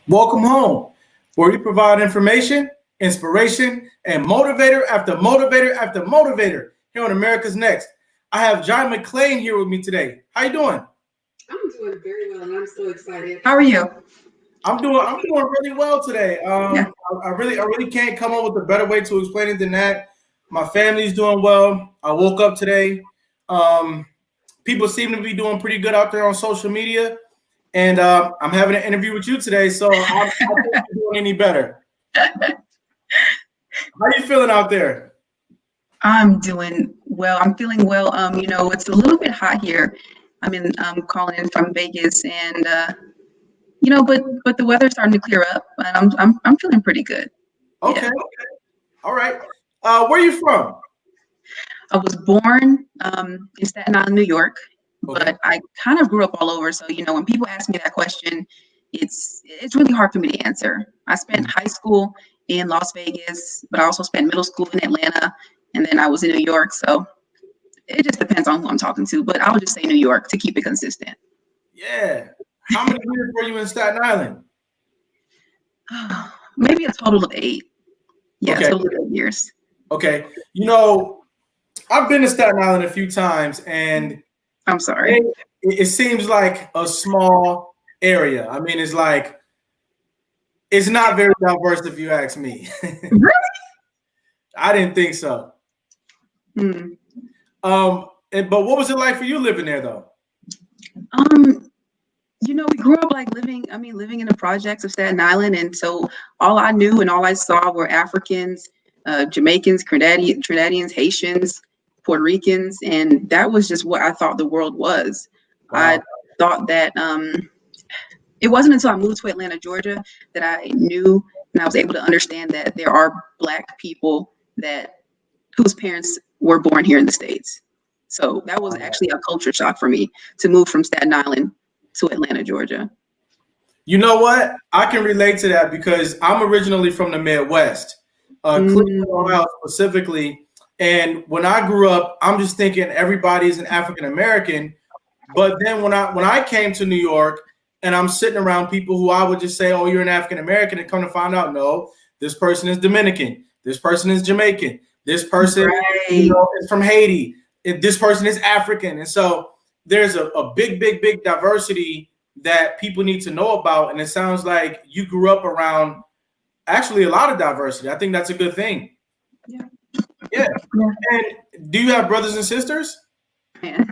Welcome home, where we provide information, inspiration, and motivator after motivator after motivator here on America's Next. I have John McClain here with me today. How you doing? I'm doing very well, and I'm so excited. How are you? I'm doing really well today. I really can't come up with a better way to explain it than that. My family's doing well. I woke up today. People seem to be doing pretty good out there on social media. And I'm having an interview with you today, so I think you're doing any better. How are you feeling out there? I'm doing well. I'm feeling well. It's a little bit hot here. I'm calling in from Vegas, and but the weather's starting to clear up, and I'm feeling pretty good. Okay. Yeah. Okay. All right. Where are you from? I was born in Staten Island, New York. Okay. But I kind of grew up all over. So, when people ask me that question, it's really hard for me to answer. I spent high school in Las Vegas, but I also spent middle school in Atlanta, and then I was in New York. So it just depends on who I'm talking to, but I'll just say New York to keep it consistent. Yeah. How many years were you in Staten Island? Maybe a total of 8. Yeah, Okay. a total of 8 years. Okay. I've been to Staten Island a few times, and I'm sorry. It seems like a small area. I mean, it's not very diverse if you ask me. Really? I didn't think so. Mm. But what was it like for you living there, though? We grew up living in the projects of Staten Island, and so all I knew and all I saw were Africans, Jamaicans, Trinidadians, Haitians, Puerto Ricans, and that was just what I thought the world was. Wow. I thought that it wasn't until I moved to Atlanta, Georgia, that I knew and I was able to understand that there are Black people whose parents were born here in the States. So that was actually a culture shock for me to move from Staten Island to Atlanta, Georgia. You know what? I can relate to that because I'm originally from the Midwest, Cleveland, Ohio specifically. And when I grew up, I'm just thinking everybody's an African American. But then when I came to New York and I'm sitting around people who I would just say, "Oh, you're an African American," and come to find out, no, this person is Dominican, this person is Jamaican, this person is from Haiti, this person is African, and so there's a big diversity that people need to know about. And it sounds like you grew up around actually a lot of diversity. I think that's a good thing. Yeah. And do you have brothers and sisters? Yeah.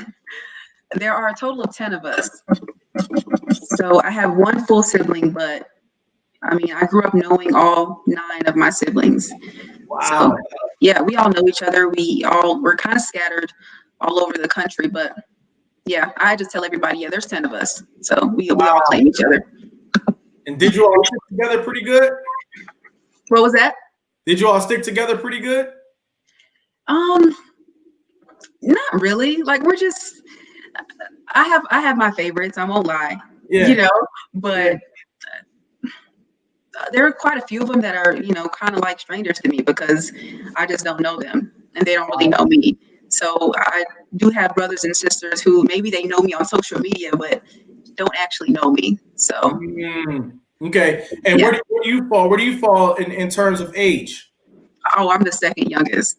There are a total of 10 of us. So I have one full sibling, but I grew up knowing all 9 of my siblings. Wow. So, yeah, we all know each other. We're kind of scattered all over the country, but yeah, I just tell everybody, yeah, there's 10 of us. So we all claim each other. And did you all stick together pretty good? What was that? Did you all stick together pretty good? Not really. We're just, I have my favorites. I won't lie. Yeah. But there are quite a few of them that are, kind of like strangers to me because I just don't know them and they don't really know me. So I do have brothers and sisters who maybe they know me on social media, but don't actually know me. So. Okay. And where do you fall? Where do you fall in terms of age? Oh, I'm the second youngest.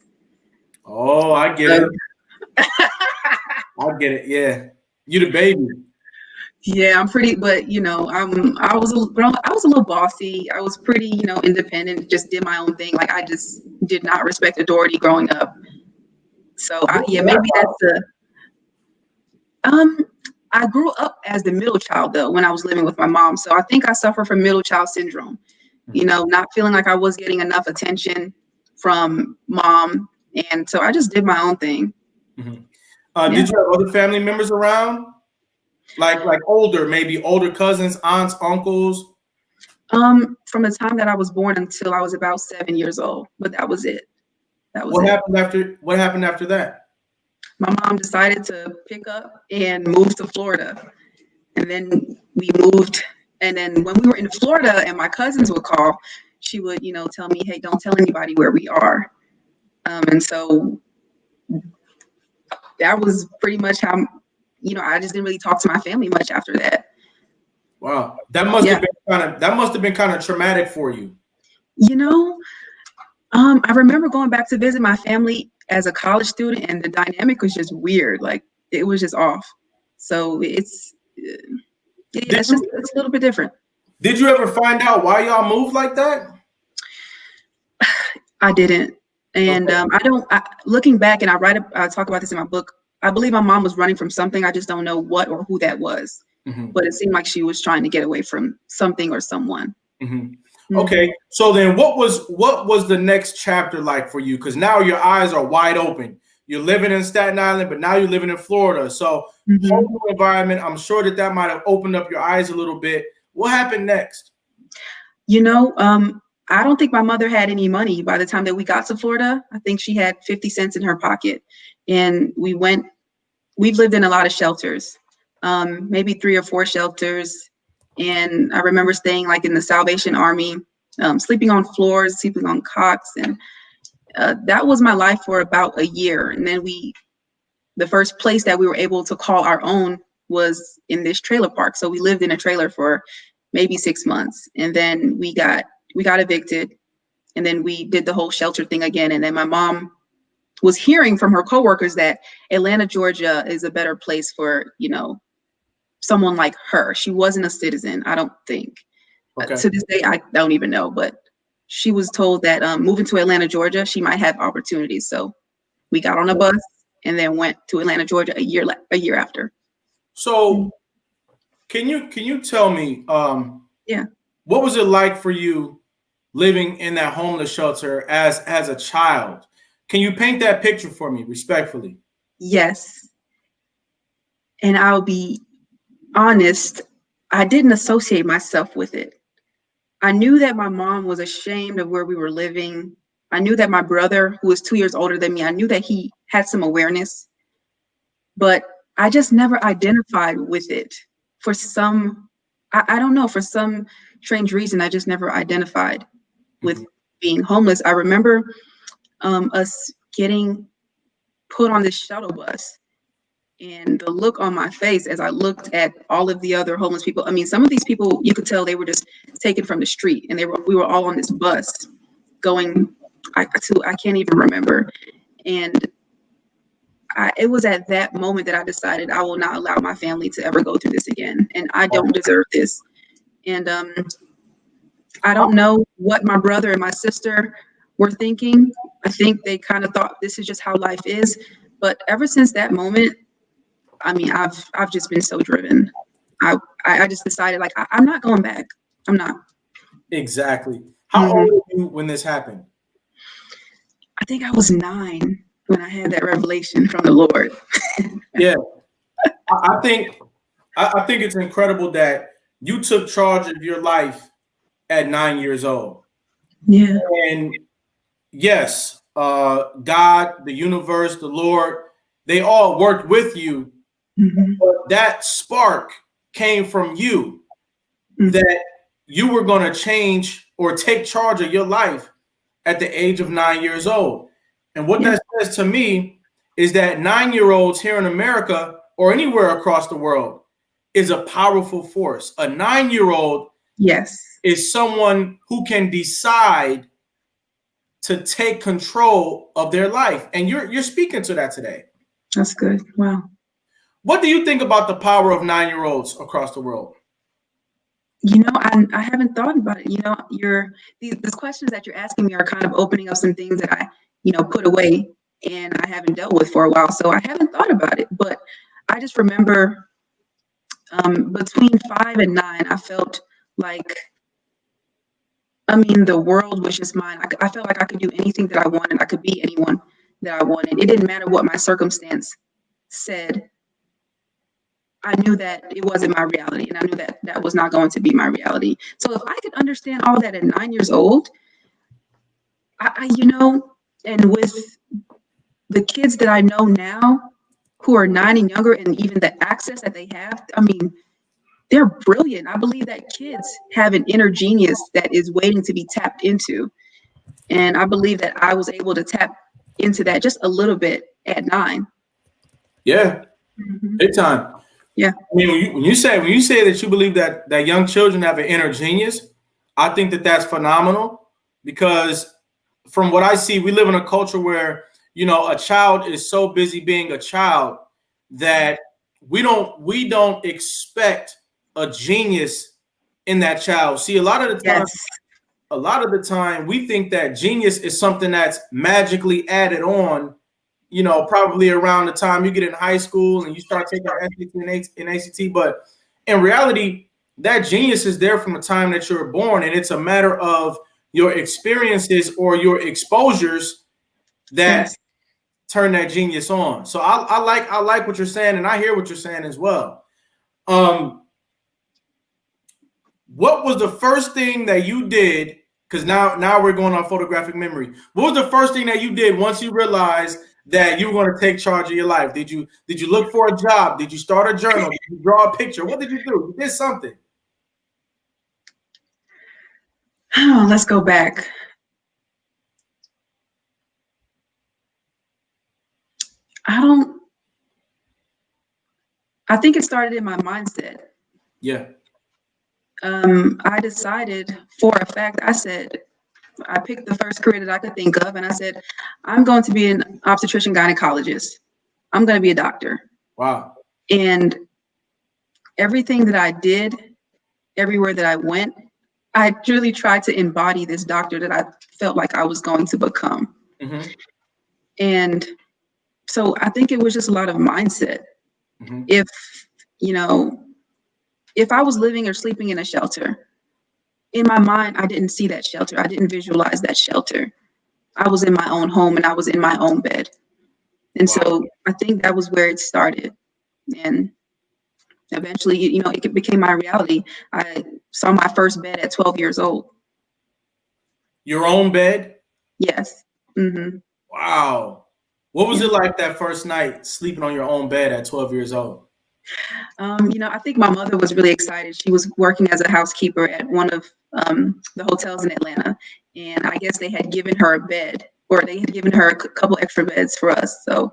Oh, I get it. I get it. Yeah. You the baby. Yeah, I'm pretty, but I was a little bossy. I was pretty, independent, just did my own thing. I just did not respect authority growing up. So maybe that's I grew up as the middle child though when I was living with my mom. So I think I suffer from middle child syndrome, not feeling like I was getting enough attention from mom. And so I just did my own thing. Mm-hmm. Did you have other family members around? Like maybe older cousins, aunts, uncles? From the time that I was born until I was about 7 years old, but that was it. That was it. What happened after that? My mom decided to pick up and move to Florida. And then we moved. And then when we were in Florida and my cousins would call, she would, tell me, hey, don't tell anybody where we are. And so that was pretty much how, I just didn't really talk to my family much after that. Wow. That must have been kind of traumatic for you. I remember going back to visit my family as a college student, and the dynamic was just weird. Like, it was just off. So it's a little bit different. Did you ever find out why y'all moved like that? I didn't. And looking back, and I talk about this in my book, I believe my mom was running from something. I just don't know what or who that was. Mm-hmm. But it seemed like she was trying to get away from something or someone. Mm-hmm. Mm-hmm. Okay. So then what was the next chapter like for you? Because now your eyes are wide open. You're living in Staten Island, but now you're living in Florida. So whole new environment, I'm sure that might have opened up your eyes a little bit. What happened next? I don't think my mother had any money by the time that we got to Florida. I think she had 50 cents in her pocket. And we've lived in a lot of shelters, maybe 3 or 4 shelters. And I remember staying like in the Salvation Army, sleeping on floors, sleeping on cots. And that was my life for about a year. And then the first place that we were able to call our own was in this trailer park. So we lived in a trailer for maybe 6 months. And then we got evicted, and then we did the whole shelter thing again. And then my mom was hearing from her coworkers that Atlanta, Georgia is a better place for, someone like her. She wasn't a citizen, I don't think. Okay. To this day, I don't even know, but she was told that moving to Atlanta, Georgia, she might have opportunities. So we got on a bus and then went to Atlanta, Georgia a year after. So can you tell me, what was it like for you living in that homeless shelter as a child? Can you paint that picture for me, respectfully? Yes. And I'll be honest, I didn't associate myself with it. I knew that my mom was ashamed of where we were living. I knew that my brother, who was 2 years older than me, I knew that he had some awareness, but I just never identified with it. For some, I don't know, for some strange reason, I just never identified with being homeless. I remember us getting put on this shuttle bus, and the look on my face as I looked at all of the other homeless people. I mean, some of these people, you could tell they were just taken from the street, and we were all on this bus going, I can't even remember. And it was at that moment that I decided I will not allow my family to ever go through this again, and I don't deserve this. And I don't know what my brother and my sister were thinking. I think they kind of thought this is just how life is. But ever since that moment, I mean, I've just been so driven. I just decided, like, I'm not going back. I'm not. Exactly. How old were you when this happened? I think I was 9 when I had that revelation from the Lord. Yeah. I think it's incredible that you took charge of your life at 9 years old. Yeah. And yes, God, the universe, the Lord, they all worked with you. But that spark came from you, that you were going to change or take charge of your life at the age of 9 years old. And what that says to me is that 9-year-olds here in America or anywhere across the world is a powerful force. A 9-year-old is someone who can decide to take control of their life. And you're speaking to that today. That's good. Wow. What do you think about the power of 9-year-olds across the world? I haven't thought about it. These questions that you're asking me are kind of opening up some things that I, put away and I haven't dealt with for a while. So I haven't thought about it, but I just remember between 5 and 9, I felt like, the world was just mine. I felt like I could do anything that I wanted. I could be anyone that I wanted. It didn't matter what my circumstance said. I knew that it wasn't my reality, and I knew that that was not going to be my reality. So if I could understand all that at 9 years old, And with the kids that I know now who are 9 and younger, and even the access that they have, I mean, they're brilliant. I believe that kids have an inner genius that is waiting to be tapped into. And I believe that I was able to tap into that just a little bit at 9. Yeah, Mhm. big time. Yeah. I mean, when you say that you believe that young children have an inner genius, I think that that's phenomenal because from what I see, we live in a culture where a child is so busy being a child that we don't expect a genius in that child. See, Yes. a lot of the time we think that genius is something that's magically added on, probably around the time you get in high school and you start taking SAT and ACT. But in reality, that genius is there from the time that you're born, and it's a matter of your experiences or your exposures that Yes. turn that genius on. So I like what you're saying, and I hear what you're saying as well. Um, what was the first thing that you did? Because now we're going on photographic memory. What was the first thing that you did once you realized that you were going to take charge of your life? Did you look for a job? Did you start a journal? Did you draw a picture? What did you do? You did something. Oh, let's go back. I think it started in my mindset. Yeah. I decided for a fact, I picked the first career that I could think of, and I said, I'm going to be an obstetrician gynecologist. I'm going to be a doctor. Wow. And everything that I did, everywhere that I went, I really tried to embody this doctor that I felt like I was going to become. Mm-hmm. And so I think it was just a lot of mindset. Mm-hmm. If, if I was living or sleeping in a shelter, in my mind, I didn't see that shelter. I didn't visualize that shelter. I was in my own home and I was in my own bed. And Wow. so I think that was where it started. And eventually, it became my reality. I saw my first bed at 12 years old. Your own bed? Yes. Mm-hmm. Wow. What was Yeah. it like that first night sleeping on your own bed at 12 years old? I think my mother was really excited. She was working as a housekeeper at one of the hotels in Atlanta. And I guess they had given her a bed, or they had given her a couple extra beds for us. So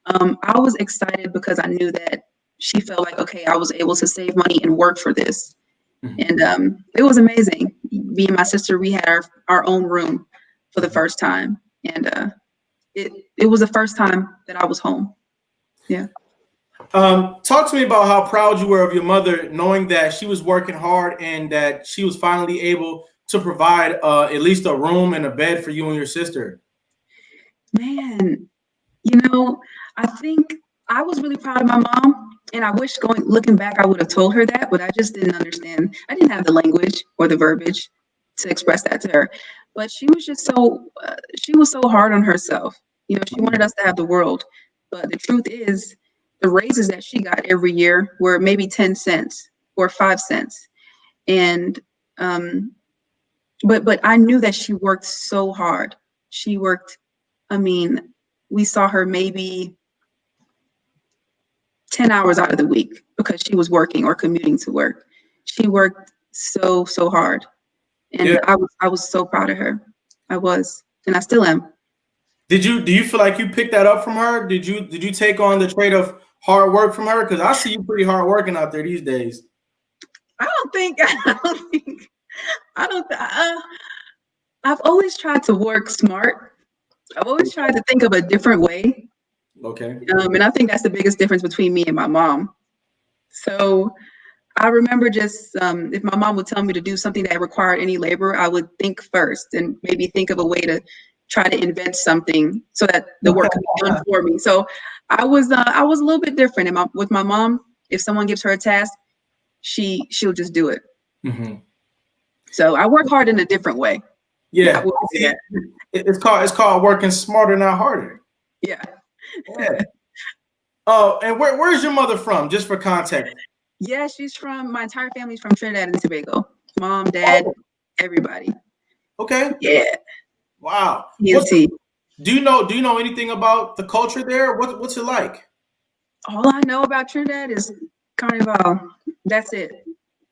I was excited because I knew that she felt like, okay, I was able to save money and work for this. Mm-hmm. And it was amazing. Me and my sister, we had our own room for the first time. And it was the first time that I was home. Yeah. Talk to me about how proud you were of your mother, knowing that she was working hard and that she was finally able to provide at least a room and a bed for you and your sister. Man, I think I was really proud of my mom, and I wish looking back, I would have told her that, but I just didn't understand. I didn't have the language or the verbiage to express that to her. But she was just she was so hard on herself. She wanted us to have the world, but the truth is, the raises that she got every year were maybe 10 cents or 5 cents, and but I knew that she worked so hard. She worked. I mean, we saw her maybe 10 hours out of the week because she was working or commuting to work. She worked so hard. Yeah. And I was so proud of her. I was, and I still am. Do you feel like you picked that up from her? Did you take on the trait of hard work from her? Because I see you pretty hard working out there these days. I don't, I've always tried to work smart. I've always tried to think of a different way. Okay. And I think that's the biggest difference between me and my mom. So I remember just if my mom would tell me to do something that required any labor, I would think first and maybe think of a way to try to invent something so that the work could be done for me. So I was a little bit different. And with my mom, if someone gives her a task, she'll just do it. Mm-hmm. So I work hard in a different way. Yeah. I will say that. It's called working smarter, not harder. Yeah. Yeah. Oh, and where's your mother from? Just for context. Yeah, my entire family's from Trinidad and Tobago. Mom, dad, everybody. Okay. Yeah. Wow. TNT. Do you know anything about the culture there? What's it like? All I know about Trinidad is Carnival. That's it.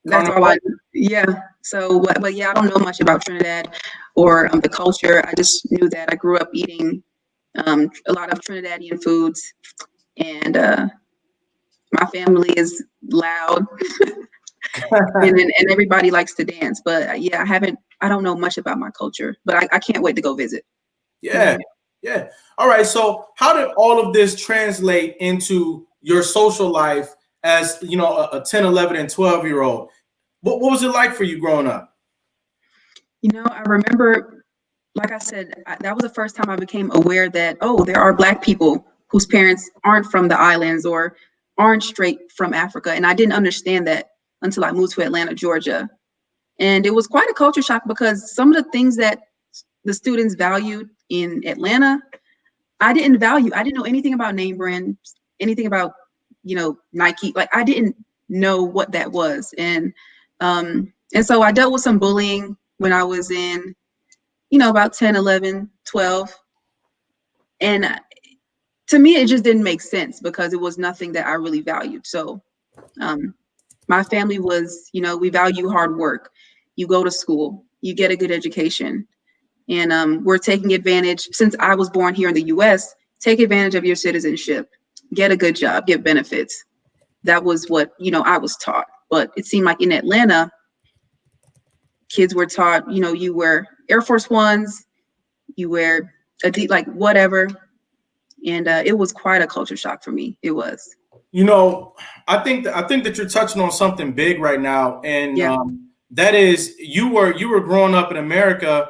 That's all I Carnival? know. Yeah. So, but yeah, I don't know much about Trinidad or the culture. I just knew that I grew up eating a lot of Trinidadian foods, and my family is loud, and everybody likes to dance. But yeah, I don't know much about my culture, but I can't wait to go visit. Yeah, Mhm. yeah. All right. So, how did all of this translate into your social life as a 10, 11, and 12-year old? What was it like for you growing up? I remember, like I said, that was the first time I became aware that, oh, there are Black people whose parents aren't from the islands or aren't straight from Africa. And I didn't understand that until I moved to Atlanta, Georgia. And it was quite a culture shock because some of the things that the students valued in Atlanta, I didn't value. I didn't know anything about name brands, anything about, Nike. Like I didn't know what that was. And so I dealt with some bullying when I was in, about 10, 11, 12. And to me, it just didn't make sense because it was nothing that I really valued. So um, my family was, we value hard work. You go to school, you get a good education. And we're taking advantage, since I was born here in the US, take advantage of your citizenship, get a good job, get benefits. That was what, I was taught. But it seemed like in Atlanta, kids were taught, you wear Air Force Ones, you wear like whatever. And it was quite a culture shock for me. It was. You know, I think that you're touching on something big right now, and Yeah. that is you were growing up in America,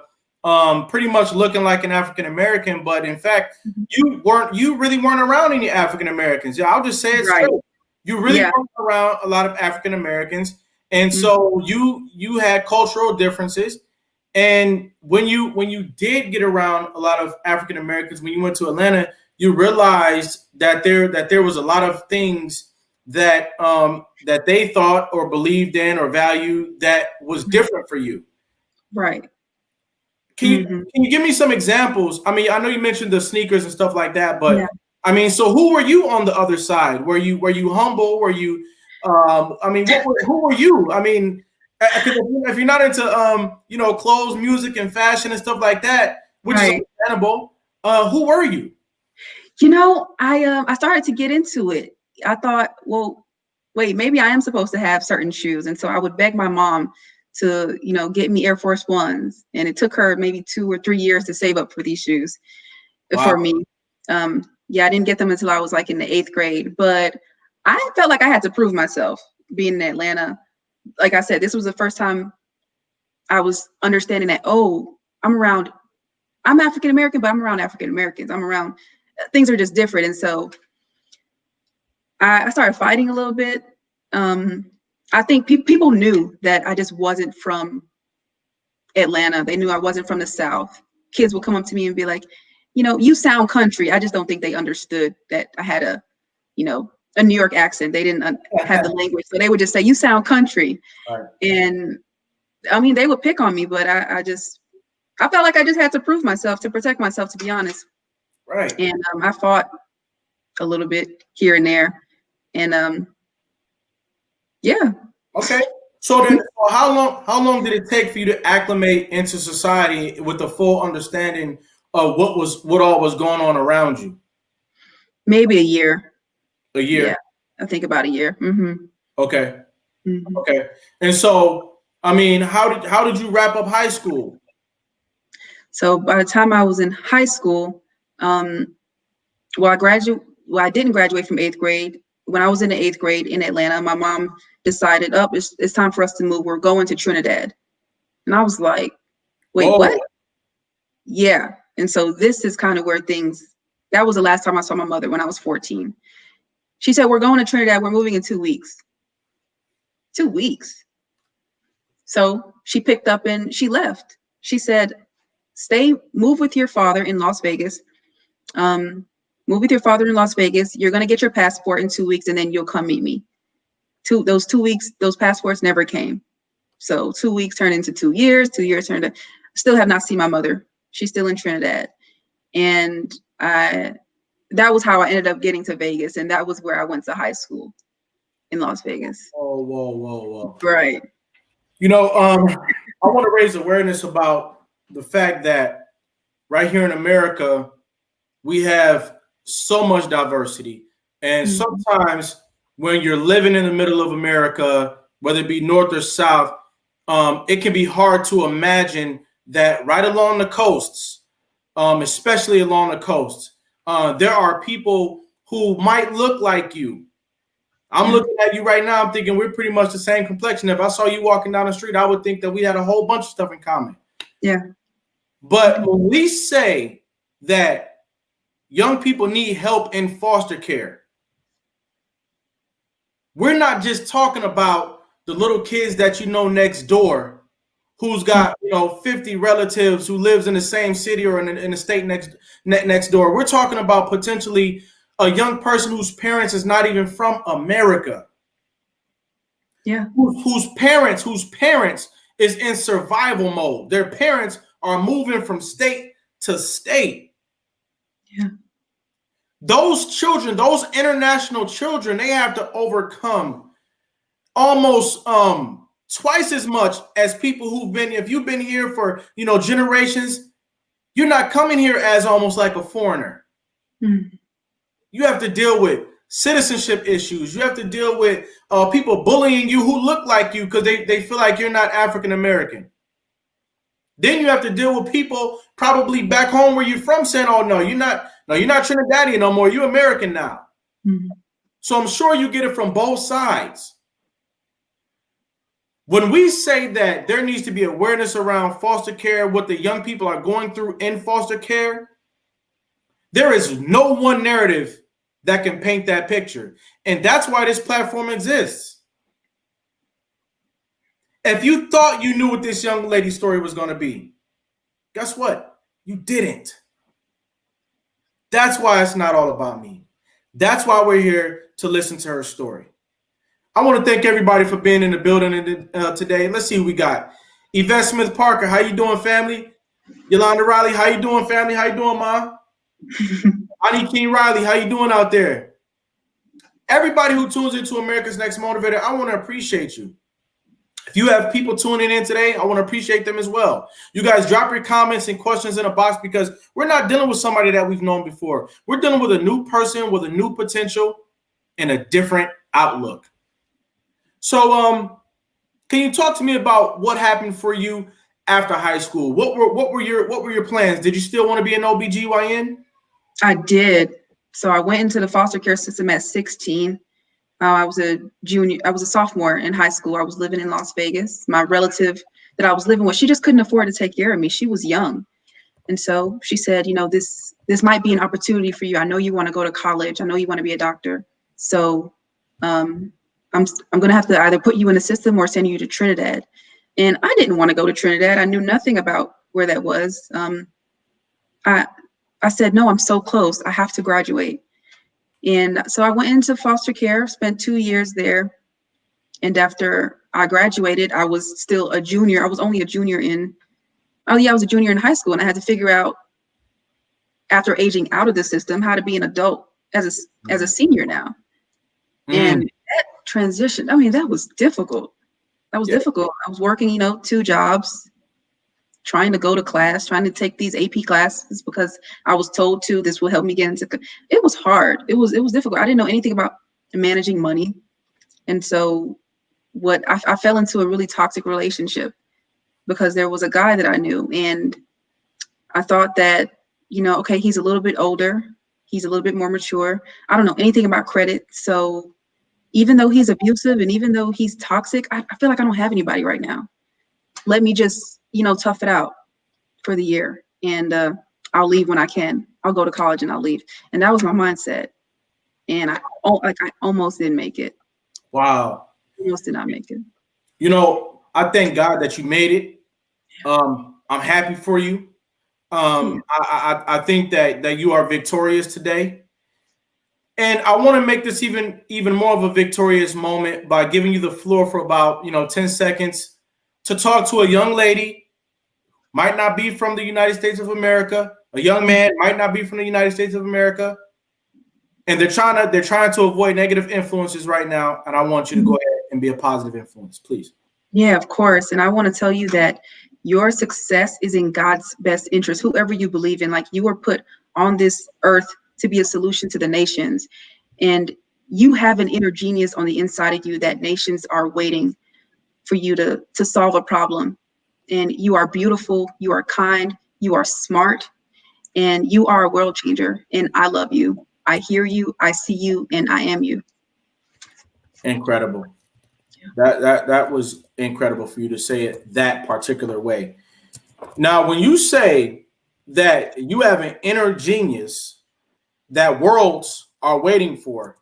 pretty much looking like an African American, but in fact, Mhm. you really weren't around any African Americans. Yeah, I'll just say it Right. straight. You really Yeah. weren't around a lot of African Americans, and Mhm. so you had cultural differences. And when you did get around a lot of African Americans, when you went to Atlanta, you realized that there was a lot of things that they thought or believed in or valued that was Mhm. different for you. Right. Can you Hmm. can you give me some examples? I mean, I know you mentioned the sneakers and stuff like that, Yeah. but I mean, so who were you on the other side? Were you humble? Were you I mean, who were you? I mean, because if you're not into clothes, music, and fashion and stuff like that, which is Right. understandable, who were you? I started to get into it. I thought, well, wait, maybe I am supposed to have certain shoes, and so I would beg my mom to, get me Air Force Ones, and it took her maybe 2 or 3 years to save up for these shoes for Wow. me. Yeah, I didn't get them until I was like in the 8th grade, but I felt like I had to prove myself being in Atlanta. Like I said, this was the first time I was understanding that, oh, I'm African American, but I'm around African Americans. I'm around, things are just different. And so I started fighting a little bit. Um, I think people knew that I just wasn't from Atlanta. They knew I wasn't from the South. Kids would come up to me and be like, you sound country. I just don't think they understood that I had a New York accent. They didn't have the language. So they would just say, you sound country. Right. And I mean, they would pick on me, but I felt like I just had to prove myself to protect myself, to be honest. Right. And I fought a little bit here and there. And yeah. Okay. So then, so how long did it take for you to acclimate into society with the full understanding of what all was going on around you? Maybe a year. A Yeah, year. I think about a year. Okay. Hmm. Okay. And so, I mean, how did you wrap up high school? So by the time I was in high school, um, I didn't graduate from 8th grade. When I was in the 8th grade in Atlanta, my mom decided, oh, it's time for us to move. We're going to Trinidad. And I was like, wait, what? Whoa. Yeah. And so this is kind of where that was the last time I saw my mother, when I was 14. She said, we're going to Trinidad. We're moving in 2 weeks. 2 weeks. So she picked up and she left. She said, move with your father in Las Vegas. Um, Move with your father in Las Vegas. You're going to get your passport in 2 weeks, and then you'll come meet me. Those 2 weeks, those passports never came. So 2 weeks turned into 2 years. 2 years turned to, still have not seen my mother. She's still in Trinidad. And that was how I ended up getting to Vegas. And that was where I went to high school in Las Vegas. Oh, whoa. Right. You know, I want to raise awareness about the fact that right here in America, we have so much diversity. And sometimes when you're living in the middle of America, whether it be north or south, it can be hard to imagine that right along the coasts, especially along the coast, there are people who might look like you. I'm looking at you right now. I'm thinking we're pretty much the same complexion. If I saw you walking down the street, I would think that we had a whole bunch of stuff in common. Yeah. But when we say that young people need help in foster care, we're not just talking about the little kids that you know next door who's got 50 relatives who lives in the same city or in the state next door. We're talking about potentially a young person whose parents is not even from America. Yeah. Whose parents is in survival mode. Their parents are moving from state to state. Yeah. Those children, those international children, they have to overcome almost twice as much as people who've been, if you've been here for generations, you're not coming here as almost like a foreigner. You have to deal with citizenship issues. You have to deal with people bullying you who look like you because they feel like you're not African American. Then you have to deal with people probably back home where you're from saying, "Oh no, you're not Trinidadian no more. You're American now." So I'm sure you get it from both sides. When we say that there needs to be awareness around foster care, what the young people are going through in foster care, there is no one narrative that can paint that picture. And that's why this platform exists. If you thought you knew what this young lady's story was going to be, guess what? You didn't. That's why it's not all about me. That's why we're here to listen to her story. I want to thank everybody for being in the building today. Let's see who we got. Yvette Smith Parker, how you doing, family? Yolanda Riley, how you doing, family? How you doing, Ma? Ani King Riley, how you doing out there? Everybody who tunes into America's Next Motivator, I want to appreciate you. If you have people tuning in today, I want to appreciate them as well. You guys drop your comments and questions in a box because we're not dealing with somebody that we've known before. We're dealing with a new person with a new potential and a different outlook. So, can you talk to me about what happened for you after high school? What were your plans? Did you still want to be an OBGYN? I did. So I went into the foster care system at 16. I was a sophomore in high school. I was living in Las Vegas. My relative that I was living with, she just couldn't afford to take care of me. She was young. And so she said, this might be an opportunity for you. I know you want to go to college. I know you want to be a doctor. So I'm going to have to either put you in the system or send you to Trinidad. And I didn't want to go to Trinidad. I knew nothing about where that was. I said, no, I'm so close. I have to graduate. And so I went into foster care, spent 2 years there. And after I graduated, I was still a junior. I was only a junior I was a junior in high school. And I had to figure out, after aging out of the system, how to be an adult as a senior now. And that transition, that was difficult. That was difficult. I was working, 2 jobs, trying to go to class, trying to take these AP classes because I was told to. This will help me get into. It was hard. It was difficult. I didn't know anything about managing money, and so I fell into a really toxic relationship because there was a guy that I knew, and I thought that okay, he's a little bit older, he's a little bit more mature. I don't know anything about credit, so even though he's abusive and even though he's toxic, I feel like I don't have anybody right now. Let me just tough it out for the year, and I'll leave when I can. I'll go to college and I'll leave. And that was my mindset. And I almost didn't make it. Wow. Almost did not make it. I thank God that you made it. I'm happy for you. I think that you are victorious today. And I want to make this even more of a victorious moment by giving you the floor for about 10 seconds to talk to a young lady, might not be from the United States of America, A young man might not be from the United States of America, and they're trying to avoid negative influences right now. And I want you to go ahead and be a positive influence, please. Yeah, of course. And I want to tell you that your success is in God's best interest, whoever you believe in. Like, you were put on this earth to be a solution to the nations. And you have an inner genius on the inside of you that nations are waiting for you to solve a problem. And you are beautiful, you are kind, you are smart, and you are a world changer. And I love you. I hear you, I see you, and I am you. Incredible. That was incredible for you to say it that particular way. Now, when you say that you have an inner genius that worlds are waiting for,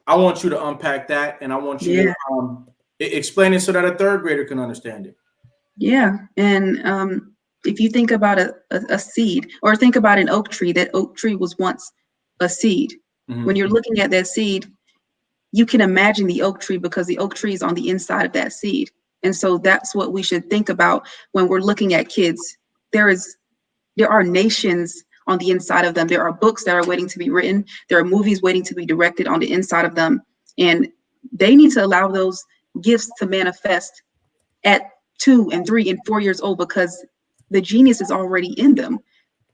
I want you to unpack that, and I want you to explain it so that a third grader can understand it. Yeah. And if you think about a seed, or think about an oak tree, that oak tree was once a seed. Mm-hmm. When you're looking at that seed, you can imagine the oak tree because the oak tree is on the inside of that seed. And so that's what we should think about when we're looking at kids. There are nations on the inside of them. There are books that are waiting to be written. There are movies waiting to be directed on the inside of them. And they need to allow those gifts to manifest at 2 and 3 and 4 years old, because the genius is already in them.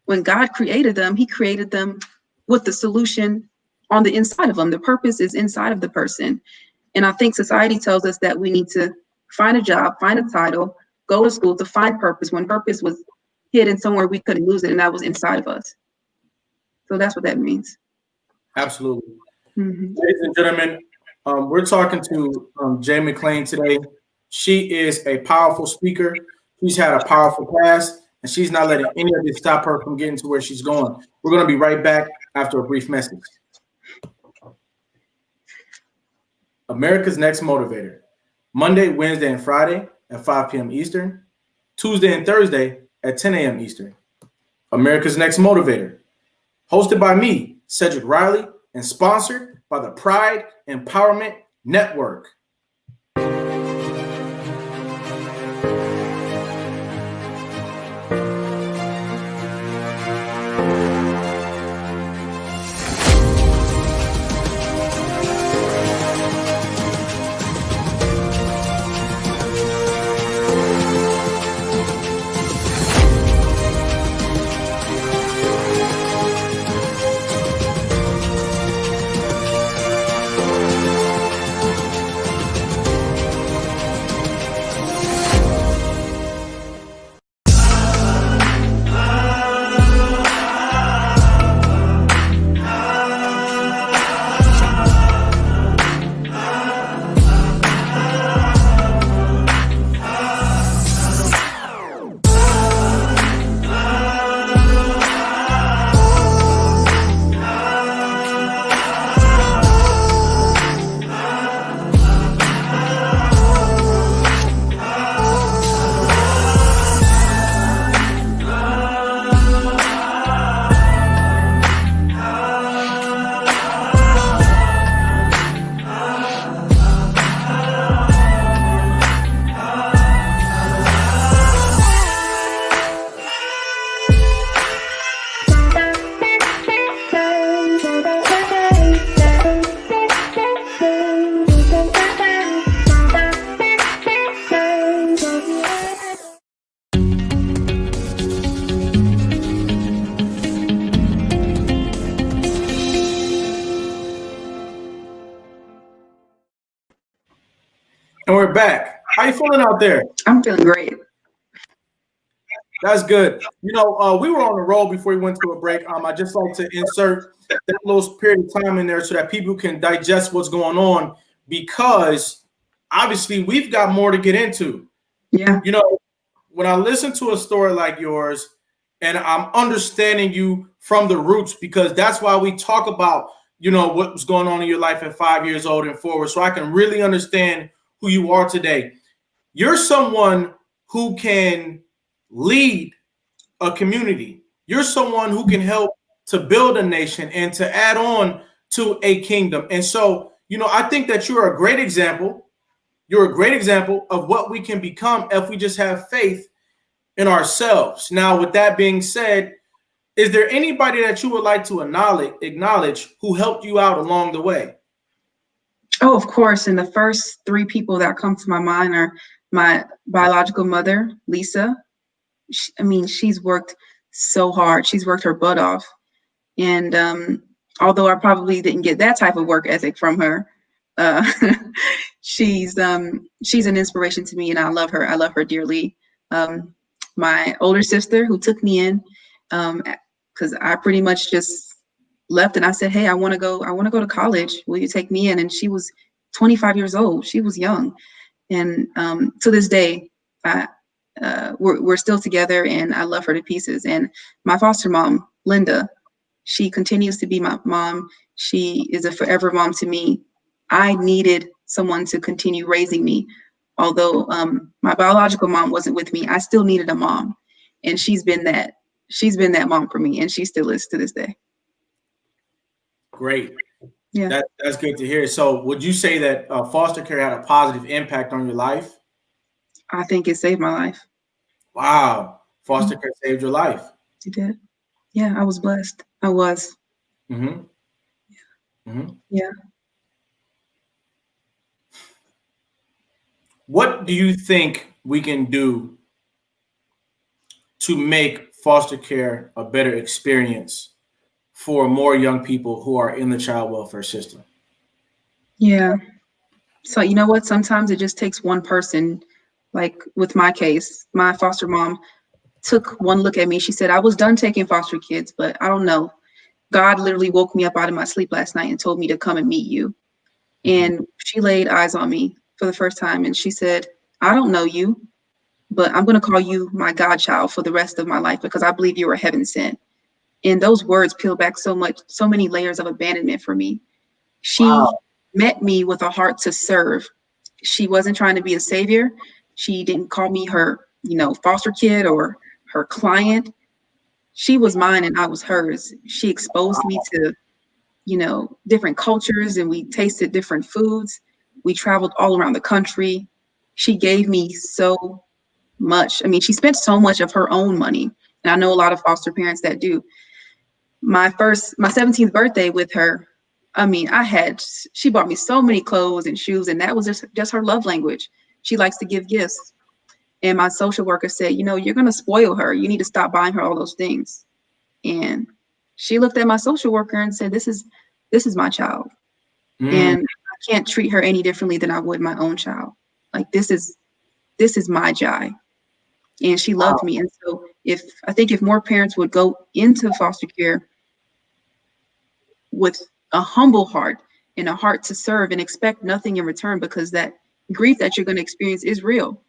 When God created them, he created them with the solution on the inside of them. The purpose is inside of the person. And I think society tells us that we need to find a job, find a title, go to school to find purpose, when purpose was hidden somewhere we couldn't lose it, and that was inside of us. So that's what that means. Absolutely. Mm-hmm. Ladies and gentlemen, we're talking to Jay McClain today. She is a powerful speaker. She's had a powerful past, and she's not letting any of this stop her from getting to where she's going. We're going to be right back after a brief message. America's Next Motivator. Monday, Wednesday, and Friday at 5 p.m. Eastern. Tuesday and Thursday at 10 a.m. Eastern. America's Next Motivator. Hosted by me, Cedric Riley, and sponsored by the Pride Empowerment Network. And we're back. How you feeling out there? I'm feeling great. That's good. You know, we were on the road before we went to a break. I just like to insert that little period of time in there so that people can digest what's going on, because obviously we've got more to get into. Yeah. You know, when I listen to a story like yours, and I'm understanding you from the roots, because that's why we talk about, you know, what was going on in your life at 5 years old and forward, so I can really understand who you are today. You're someone who can lead a community. You're someone who can help to build a nation and to add on to a kingdom. And so, you know, I think that you're a great example. You're a great example of what we can become if we just have faith in ourselves. Now, with that being said, is there anybody that you would like to acknowledge who helped you out along the way? Oh, of course. And the first three people that come to my mind are my biological mother, Lisa. She's worked so hard. She's worked her butt off. And although I probably didn't get that type of work ethic from her, uh, she's an inspiration to me, and I love her. I love her dearly. My older sister, who took me in, because I pretty much just left and I said, "Hey, I want to go. I want to go to college. Will you take me in?" And she was 25 years old. She was young, and to this day, we're still together, and I love her to pieces. And my foster mom, Linda, she continues to be my mom. She is a forever mom to me. I needed someone to continue raising me. Although my biological mom wasn't with me, I still needed a mom. And she's been that mom for me, and she still is to this day. Great. Yeah. That's good to hear. So would you say that foster care had a positive impact on your life? I think it saved my life. Wow. Foster care saved your life. It did. Yeah, I was blessed. I was. Mm-hmm. Mm-hmm. Yeah. What do you think we can do to make foster care a better experience for more young people who are in the child welfare system? Yeah. So you know what? Sometimes it just takes one person. Like with my case, my foster mom took one look at me. She said, "I was done taking foster kids, but I don't know. God literally woke me up out of my sleep last night and told me to come and meet you." Mm-hmm. And she laid eyes on me for the first time, and she said, "I don't know you, but I'm going to call you my godchild for the rest of my life because I believe you were heaven sent." And those words peel back so many layers of abandonment for me. She Wow. met me with a heart to serve. She wasn't trying to be a savior. She didn't call me her, foster kid or her client. She was mine and I was hers. She exposed me to, different cultures, and we tasted different foods. We traveled all around the country. She gave me so much. I mean, she spent so much of her own money. And I know a lot of foster parents that do. My 17th birthday with her, she bought me so many clothes and shoes, and that was just her love language. She likes to give gifts. And my social worker said, "You're going to spoil her. You need to stop buying her all those things." And she looked at my social worker and said, this is my child. Mm. And I can't treat her any differently than I would my own child. Like, this is my Jai. And she loved me. And so I think if more parents would go into foster care with a humble heart and a heart to serve and expect nothing in return, because that grief that you're going to experience is real.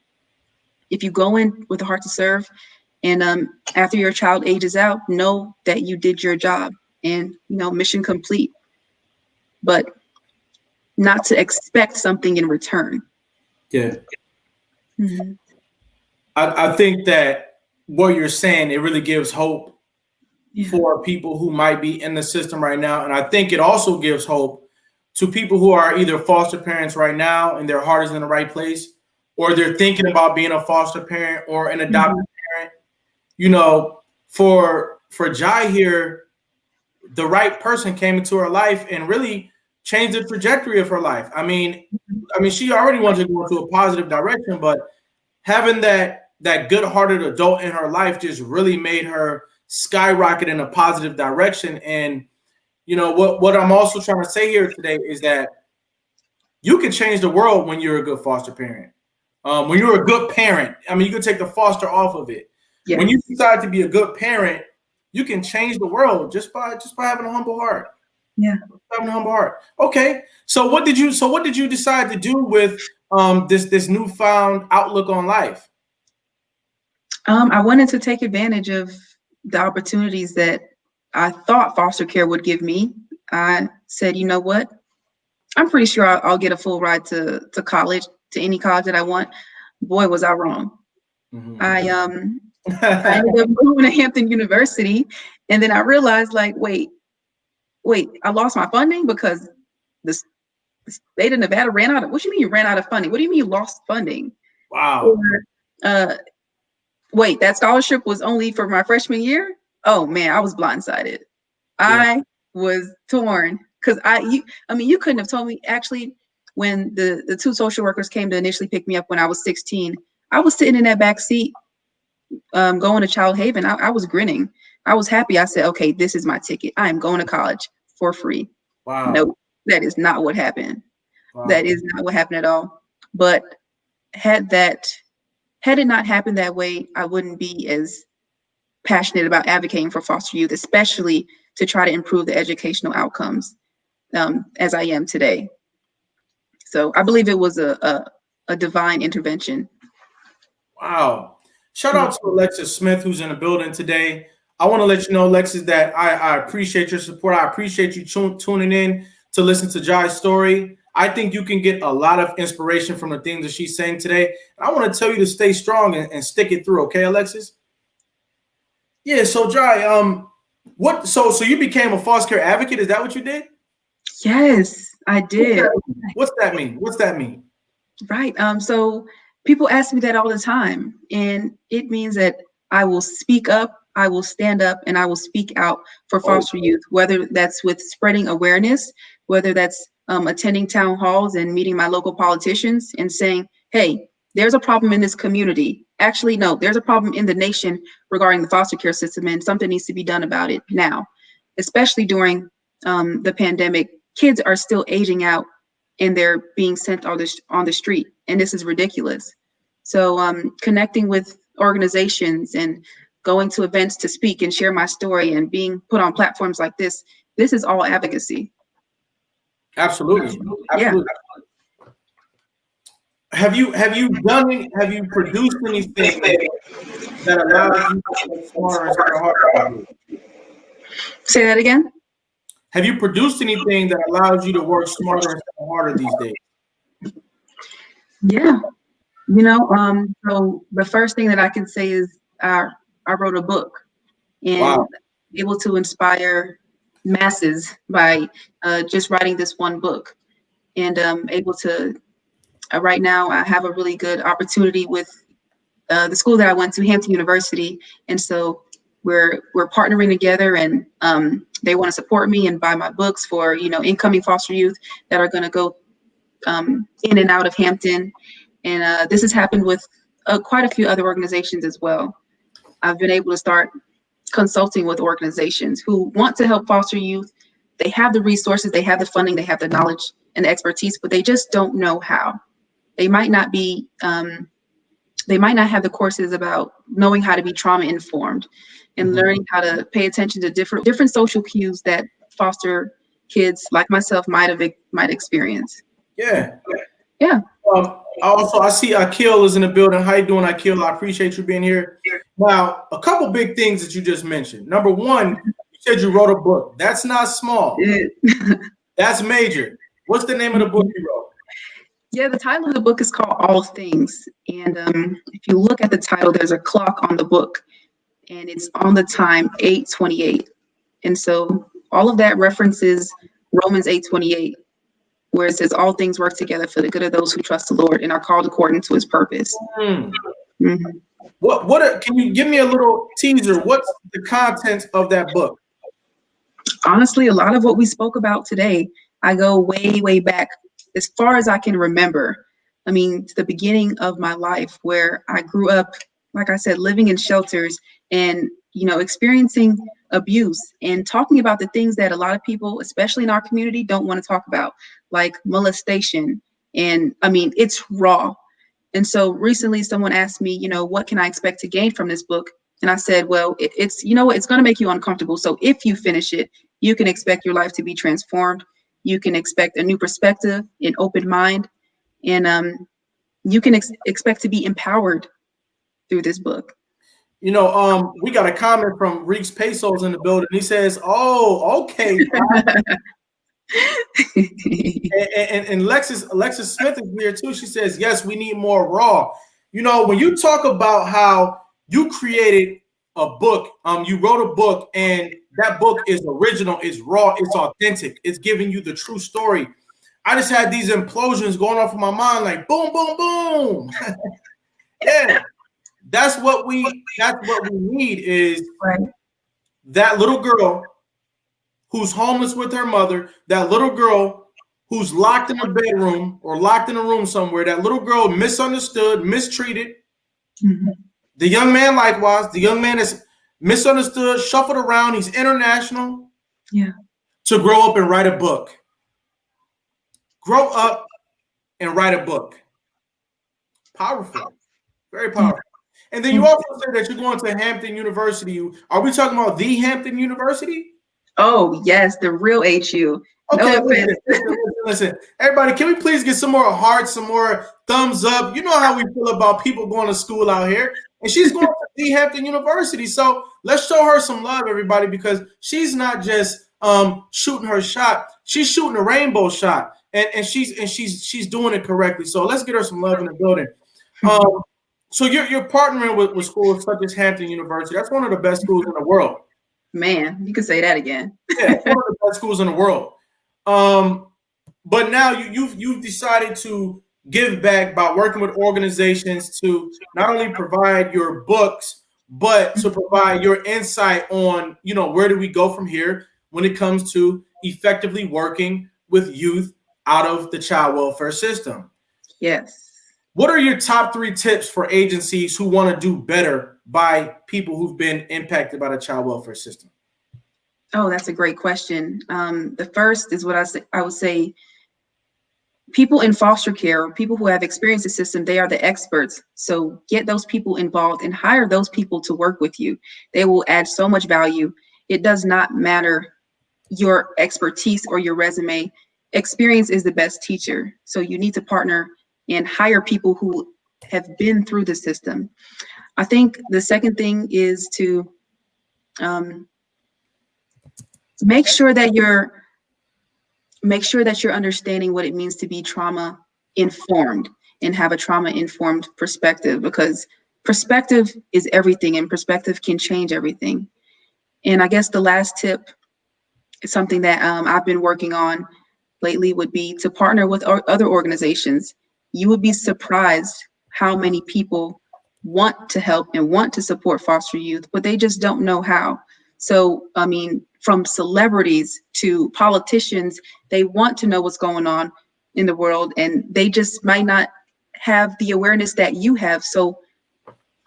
If you go in with a heart to serve, and after your child ages out, know that you did your job and, mission complete, but not to expect something in return. Yeah. Mm-hmm. I think that what you're saying, it really gives hope for people who might be in the system right now. And I think it also gives hope to people who are either foster parents right now and their heart is in the right place, or they're thinking about being a foster parent or an adopted parent. For Jai here, the right person came into her life and really changed the trajectory of her life. I mean, she already wanted to go into a positive direction, but having that good-hearted adult in her life just really made her skyrocket in a positive direction. And what I'm also trying to say here today is that you can change the world when you're a good foster parent. When you're a good parent, you can take the foster off of it. Yeah. When you decide to be a good parent, you can change the world just by having a humble heart. Yeah, having a humble heart. Okay, so what did you decide to do with this newfound outlook on life? I wanted to take advantage of the opportunities that I thought foster care would give me. I said, you know what? I'm pretty sure I'll get a full ride to college, to any college that I want. Boy, was I wrong. Mm-hmm. I ended up going to Hampton University, and then I realized, like, wait, I lost my funding because the state of Nevada ran out of. What do you mean you ran out of funding? What do you mean you lost funding? Wow. Or, Wait, that scholarship was only for my freshman year? Oh man, I was blindsided. Yeah. I was torn because you couldn't have told me. Actually, when the two social workers came to initially pick me up when I was 16, I was sitting in that back seat, going to Child Haven. I was grinning. I was happy. I said, okay, this is my ticket. I am going to college for free. Wow. Nope, that is not what happened. Wow. That is not what happened at all. But had it not happened that way, I wouldn't be as passionate about advocating for foster youth, especially to try to improve the educational outcomes, as I am today. So I believe it was a divine intervention. Wow. Shout out to Alexis Smith, who's in the building today. I want to let you know, Alexis, that I appreciate your support. I appreciate you tuning in to listen to Jai's story. I think you can get a lot of inspiration from the things that she's saying today. And I want to tell you to stay strong and stick it through. Okay, Alexis? Yeah. So Jai, so you became a foster care advocate. Is that what you did? Yes, I did. What's that mean? What's that mean? Right. So people ask me that all the time, and it means that I will speak up, I will stand up, and I will speak out for foster youth, whether that's with spreading awareness, whether that's attending town halls and meeting my local politicians and saying, hey, there's a problem in this community. Actually, no, there's a problem in the nation regarding the foster care system, and something needs to be done about it now, especially during the pandemic. Kids are still aging out and they're being sent on the street, and this is ridiculous. So connecting with organizations and going to events to speak and share my story and being put on platforms like this is all advocacy. Absolutely. Yeah. Have you produced anything that allows you to work smarter instead of harder? Say that again. Have you produced anything that allows you to work smarter instead of harder these days? Yeah. So the first thing that I can say is I wrote a book, and able to inspire masses by just writing this one book, and able to right now I have a really good opportunity with the school that I went to, Hampton University, and so we're partnering together, and they want to support me and buy my books for incoming foster youth that are going to go in and out of Hampton. And this has happened with quite a few other organizations as well. I've been able to start consulting with organizations who want to help foster youth. They have the resources, they have the funding, they have the knowledge and the expertise, but they just don't know how. They might not be, they might not have the courses about knowing how to be trauma informed and learning how to pay attention to different social cues that foster kids like myself might experience. Yeah. Yeah. I see Akil is in the building. How you doing, Akil? I appreciate you being here. Now, a couple big things that you just mentioned. Number one, you said you wrote a book. That's not small. That's major. What's the name of the book you wrote? Yeah, the title of the book is called All Things. And if you look at the title, there's a clock on the book, and it's on the time 8:28. And so all of that references Romans 8:28. Where it says all things work together for the good of those who trust the Lord and are called according to his purpose. What can you give me a little teaser? What's the content of that book? Honestly, a lot of what we spoke about today, I go way, way back as far as I can remember. I mean, to the beginning of my life, where I grew up, like I said, living in shelters and, experiencing abuse and talking about the things that a lot of people, especially in our community, don't want to talk about, like molestation. And I mean, it's raw. And so recently someone asked me, what can I expect to gain from this book? And I said, well, it's going to make you uncomfortable. So if you finish it, you can expect your life to be transformed. You can expect a new perspective, an open mind, and you can expect to be empowered through this book. We got a comment from Reeks Pesos in the building. He says, "Oh, okay." and Alexis Smith is here too. She says, "Yes, we need more raw." When you talk about how you created a book, you wrote a book, and that book is original, it's raw, it's authentic, it's giving you the true story. I just had these implosions going off in my mind, like boom, boom, boom. Yeah. That's what we need is Right. that little girl who's homeless with her mother, that little girl who's locked in a bedroom or locked in a room somewhere, that little girl misunderstood, mistreated. Mm-hmm. The young man likewise, the young man is misunderstood, shuffled around, he's international. Yeah. To grow up and write a book. Grow up and write a book. Powerful. Very powerful. And then you also said that you're going to Hampton University. Are we talking about the Hampton University? Oh, yes, the real HU. Okay, No offense. listen. Everybody, can we please get some more hearts, some more thumbs up? You know how we feel about people going to school out here. And she's going to the Hampton University. So let's show her some love, everybody, because she's not just shooting her shot. She's shooting a rainbow shot. And she's doing it correctly. So let's get her some love in the building. So you're partnering with schools such as Hampton University. That's one of the best schools in the world. Man, you can say that again. Yeah, it's one of the best schools in the world. But now you've decided to give back by working with organizations to not only provide your books, but to provide your insight on, where do we go from here when it comes to effectively working with youth out of the child welfare system. Yes. What are your top 3 tips for agencies who want to do better by people who've been impacted by the child welfare system? Oh, that's a great question. The first is what I would say, people in foster care, people who have experienced the system, they are the experts. So get those people involved and hire those people to work with you. They will add so much value. It does not matter your expertise or your resume. Experience is the best teacher. So you need to partner and hire people who have been through the system. I think the second thing is to make sure that you're understanding what it means to be trauma informed and have a trauma informed perspective, because perspective is everything and perspective can change everything. And I guess the last tip is something that I've been working on lately would be to partner with other organizations. You would be surprised how many people want to help and want to support foster youth, but they just don't know how. So, I mean, from celebrities to politicians, they want to know what's going on in the world, and they just might not have the awareness that you have. So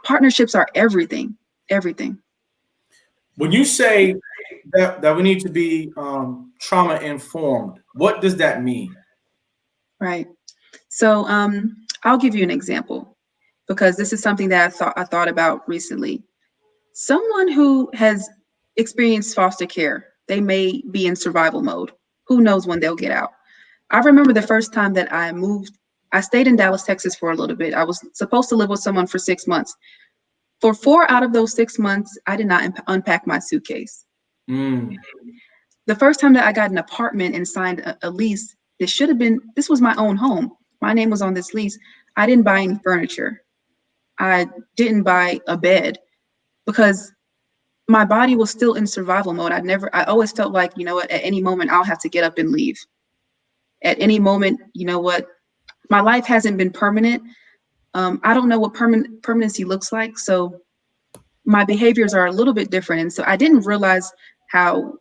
partnerships are everything, everything. When you say that we need to be trauma informed, what does that mean? Right. So I'll give you an example, because this is something that I thought about recently. Someone who has experienced foster care, they may be in survival mode. Who knows when they'll get out? I remember the first time that I moved, I stayed in Dallas, Texas for a little bit. I was supposed to live with someone for 6 months. For 4 out of those 6 months, I did not unpack my suitcase. The first time that I got an apartment and signed a lease, this was my own home. My name was on this lease. I didn't buy any furniture. I didn't buy a bed because my body was still in survival mode. I always felt like, you know what, at any moment I'll have to get up and leave. At any moment, you know what, my life hasn't been permanent. I don't know what permanency looks like. So my behaviors are a little bit different. And so I didn't realize how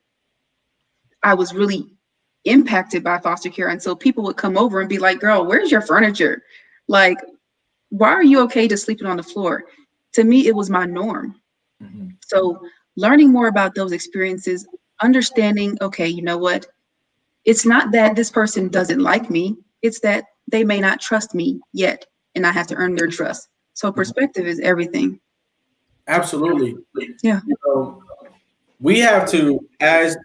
I was really impacted by foster care until people would come over and be like, girl, where's your furniture? Like, why are you okay just sleeping on the floor? To me, it was my norm. Mm-hmm. So learning more about those experiences, understanding, okay, you know what? It's not that this person doesn't like me. It's that they may not trust me yet, and I have to earn their trust. So perspective is everything. Absolutely. Yeah. So we have to, as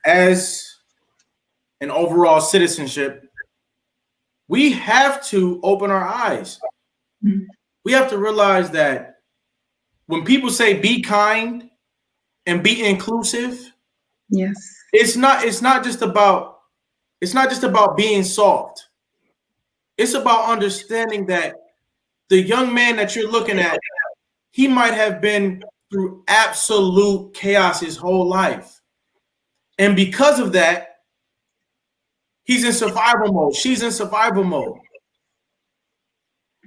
an overall citizenship, we have to open our eyes. Mm-hmm. We have to realize that when people say be kind and be inclusive, yes, it's not just about being soft. It's about understanding that the young man that you're looking at, he might have been through absolute chaos his whole life. And because of that, he's in survival mode. She's in survival mode.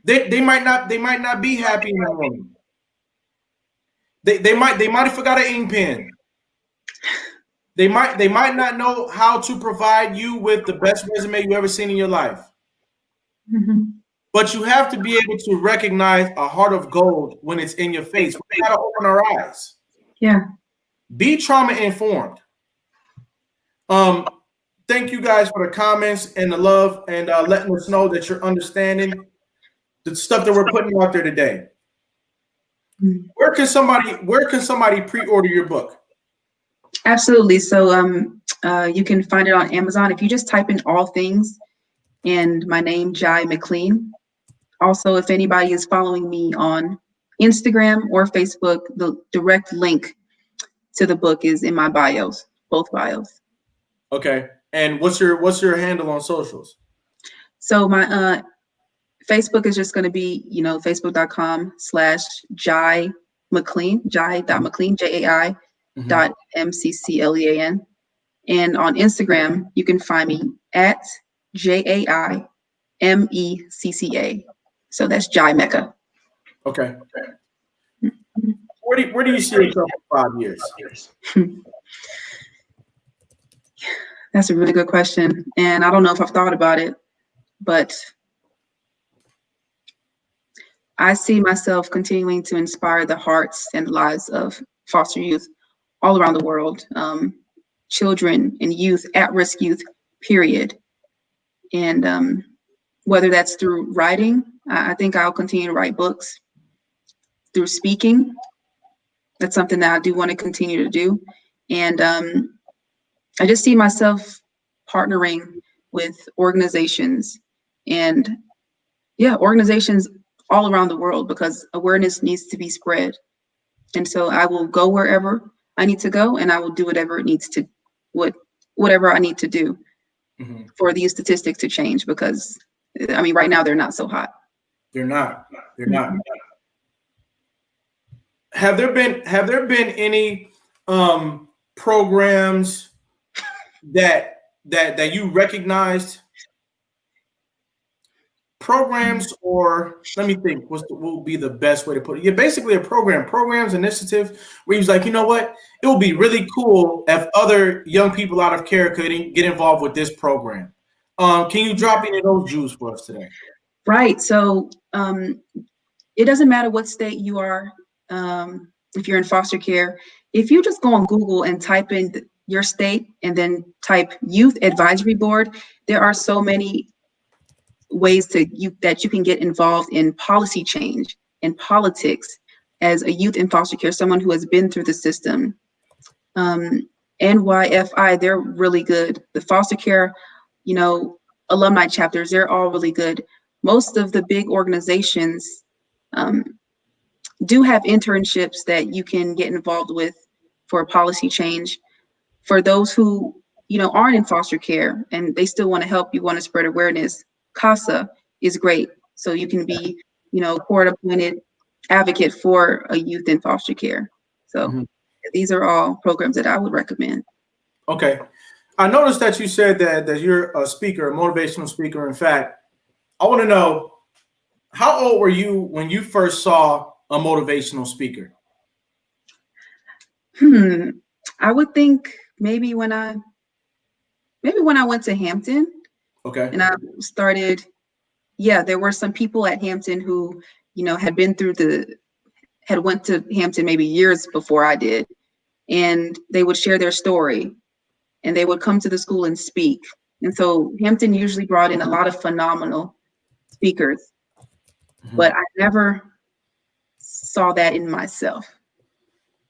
They might not be happy in the morning. They might have forgot an ink pen. They might not know how to provide you with the best resume you ever seen in your life. Mhm. But you have to be able to recognize a heart of gold when it's in your face. We gotta open our eyes. Yeah. Be trauma informed. Thank you guys for the comments and the love and letting us know that you're understanding the stuff that we're putting out there today. Mhm. Where can somebody pre-order your book? Absolutely. So you can find it on Amazon if you just type in all things and my name, Jai McLean. Also, if anybody is following me on Instagram or Facebook, the direct link to the book is in my bios, both bios. Okay. And what's your handle on socials? So my Facebook is just going to be, facebook.com/Jai McLean, Jai.McLean, Jai dot MCCLEAN. And on Instagram, you can find me at JAIMECCA. So that's Jai Mecca. Okay. Where do you see yourself in 5 years? That's a really good question. And I don't know if I've thought about it, but I see myself continuing to inspire the hearts and lives of foster youth all around the world, children and youth, at-risk youth, period. And whether that's through writing, I think I'll continue to write books. Through speaking, that's something that I do want to continue to do. And I just see myself partnering with organizations and organizations all around the world because awareness needs to be spread. And so I will go wherever I need to go and I will do whatever it needs to, whatever I need to do for these statistics to change because, I mean, right now they're not so hot. They're not. They're not. Have there been any programs that you recognized? Programs, or let me think, what will be the best way to put it? Yeah, basically a programs initiative where he's like, you know what, it would be really cool if other young people out of care could get involved with this program. Can you drop any of those jewels for us today? Right. So it doesn't matter what state you are. If you're in foster care, if you just go on Google and type in your state and then type Youth Advisory Board, there are so many ways that you can get involved in policy change and politics as a youth in foster care, someone who has been through the system. NYFI, they're really good. The foster care, alumni chapters, they're all really good. Most of the big organizations do have internships that you can get involved with for policy change. For those who, aren't in foster care and they still want to help, you want to spread awareness, CASA is great. So you can be, court-appointed advocate for a youth in foster care. So these are all programs that I would recommend. Okay. I noticed that you said that you're a speaker, a motivational speaker. In fact, I want to know, how old were you when you first saw a motivational speaker? I would think maybe when I went to Hampton. Okay. And I started, there were some people at Hampton who, had went to Hampton maybe years before I did. And they would share their story and they would come to the school and speak. And so Hampton usually brought in a lot of phenomenal speakers, but I never saw that in myself.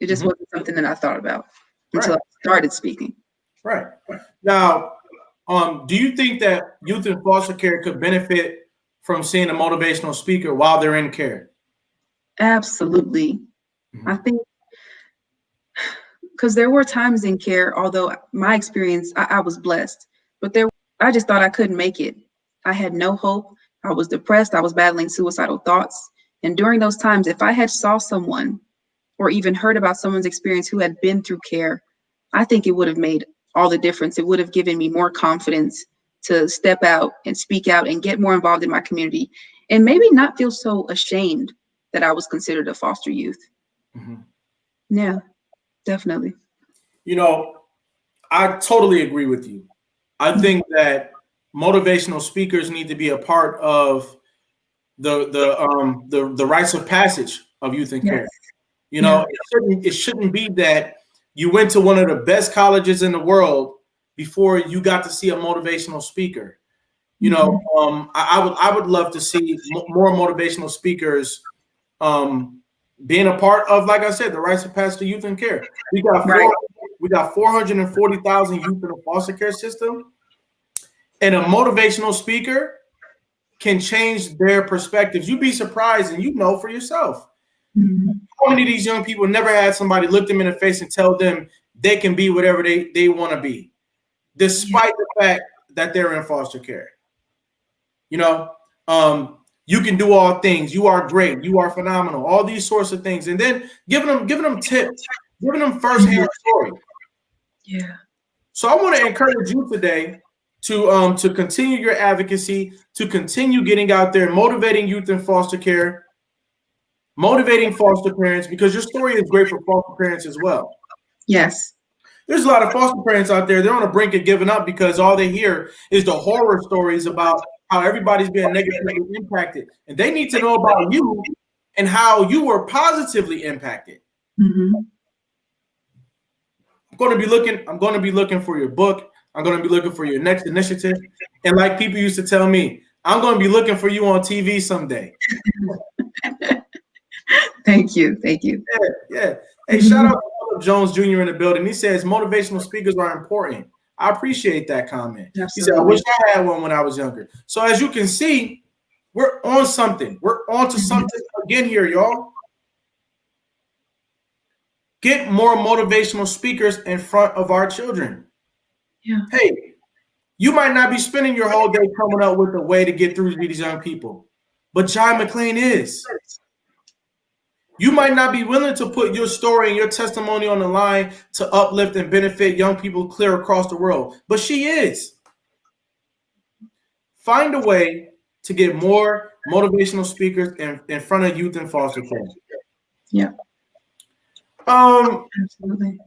It just wasn't something that I thought about until I started speaking. Right. Now, do you think that youth in foster care could benefit from seeing a motivational speaker while they're in care? Absolutely. I think because there were times in care, although my experience, I was blessed, but I just thought I couldn't make it. I had no hope. I was depressed. I was battling suicidal thoughts. And during those times, if I had saw someone or even heard about someone's experience who had been through care, I think it would have made all the difference. It would have given me more confidence to step out and speak out and get more involved in my community and maybe not feel so ashamed that I was considered a foster youth. Yeah, definitely. You know, I totally agree with you. I think that motivational speakers need to be a part of the rites of passage of youth and Yes. care. You Yeah. know, it shouldn't be that you went to one of the best colleges in the world before you got to see a motivational speaker. You know, I would love to see more motivational speakers being a part of, like I said, the rites of passage of youth and care. Right. We got 440,000 youth in the foster care system, and a motivational speaker can change their perspectives. You'd be surprised, and you know for yourself. Mhm. How many of these young people never had somebody look them in the face and tell them they can be whatever they want to be, Yeah. despite the fact that they're in foster care? You know, you can do all things. You are great. You are phenomenal. All these sorts of things, and then giving them tips, giving them firsthand story. Yeah. So I want to encourage you today to continue your advocacy, to continue getting out there, motivating youth in foster care, motivating foster parents, because your story is great for foster parents as well. Yes. There's a lot of foster parents out there, they're on the brink of giving up because all they hear is the horror stories about how everybody's being negatively impacted. And they need to know about you and how you were positively impacted. Hmm. I'm going to be looking for your book. I'm going to be looking for your next initiative. And like people used to tell me, I'm going to be looking for you on TV someday. Thank you. Thank you. Yeah, yeah. Hey, shout out to Philip Jones Jr. in the building. He says motivational speakers are important. I appreciate that comment. He said, I Absolutely. wish I had one when I was younger. So as you can see, we're on something. We're on to something again here, y'all. Get more motivational speakers in front of our children. Yeah. Hey, you might not be spending your whole day coming up with a way to get through to these young people, but John McClain is. You might not be willing to put your story and your testimony on the line to uplift and benefit young people clear across the world, but she is. Find a way to get more motivational speakers in front of youth in foster care. Yeah. Um, Absolutely.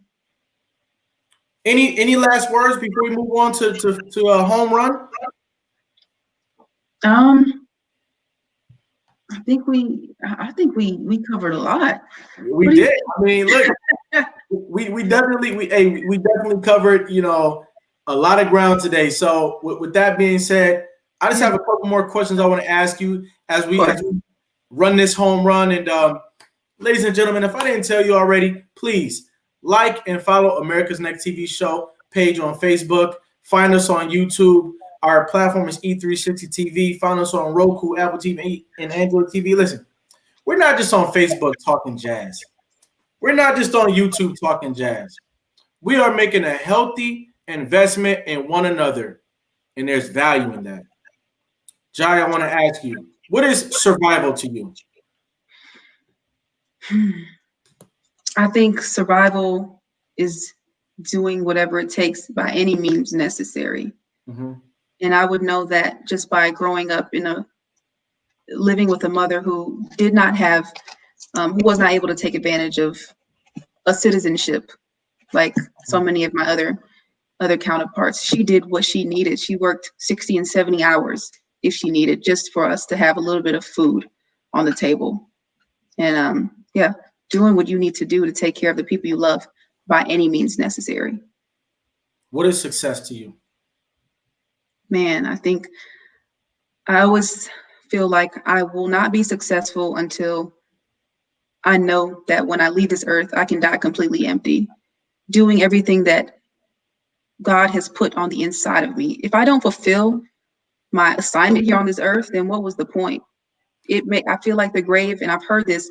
any last words before we move on to a home run? Um, I think we covered a lot. We did. I mean, look, we definitely we definitely covered, you know, a lot of ground today. So with that being said, I just have a couple more questions I want to ask you as we run this home run. And ladies and gentlemen, if I didn't tell you already, please like and follow America's Next TV Show page on Facebook. Find us on YouTube. Our platform is E360 TV. Find us on Roku, Apple TV, and Android TV. Listen, we're not just on Facebook talking jazz. We're not just on YouTube talking jazz. We are making a healthy investment in one another, and there's value in that. Jai, I want to ask you, what is survival to you? I think survival is doing whatever it takes by any means necessary. Mm-hmm. And I would know that just by growing up living with a mother who did not have, who was not able to take advantage of a citizenship like so many of my other counterparts. She did what she needed. She worked 60 and 70 hours if she needed, just for us to have a little bit of food on the table. And yeah, doing what you need to do to take care of the people you love by any means necessary. What is success to you? Man, I think I always feel like I will not be successful until I know that when I leave this earth, I can die completely empty, doing everything that God has put on the inside of me. If I don't fulfill my assignment here on this earth, then what was the point? I feel like the grave, and I've heard this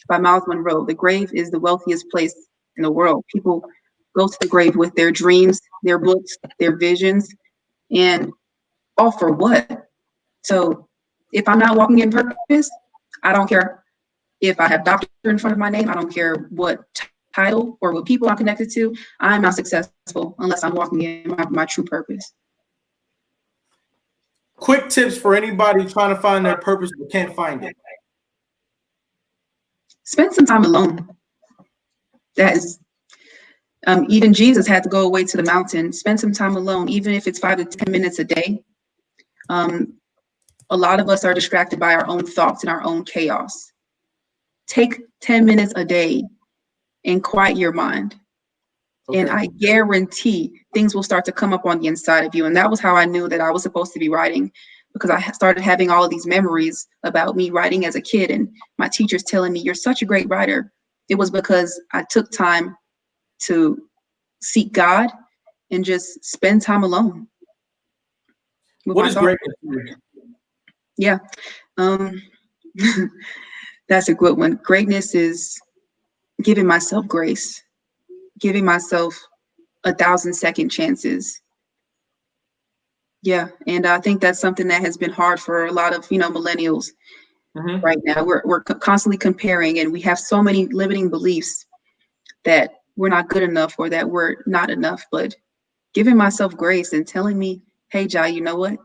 by Miles Monroe, the grave is the wealthiest place in the world. People go to the grave with their dreams, their books, their visions, and all for what? So if I'm not walking in purpose, I don't care if I have doctor in front of my name. I don't care what title or what people I'm connected to. I'm not successful unless I'm walking in my true purpose. Quick tips for anybody trying to find their purpose but can't find it. Spend some time alone. That is, even Jesus had to go away to the mountain, spend some time alone, even if it's 5 to 10 minutes a day. A lot of us are distracted by our own thoughts and our own chaos. Take 10 minutes a day and quiet your mind. Okay. And I guarantee things will start to come up on the inside of you. And that was how I knew that I was supposed to be writing, because I started having all of these memories about me writing as a kid and my teachers telling me, you're such a great writer. It was because I took time to seek God and just spend time alone. What is greatness? Yeah. That's a good one. Greatness is giving myself grace, giving myself 1,000-second chances. Yeah. And I think that's something that has been hard for a lot of, millennials right now. We're constantly comparing, and we have so many limiting beliefs that we're not good enough or that we're not enough. But giving myself grace and telling me, hey, Jai, you know what?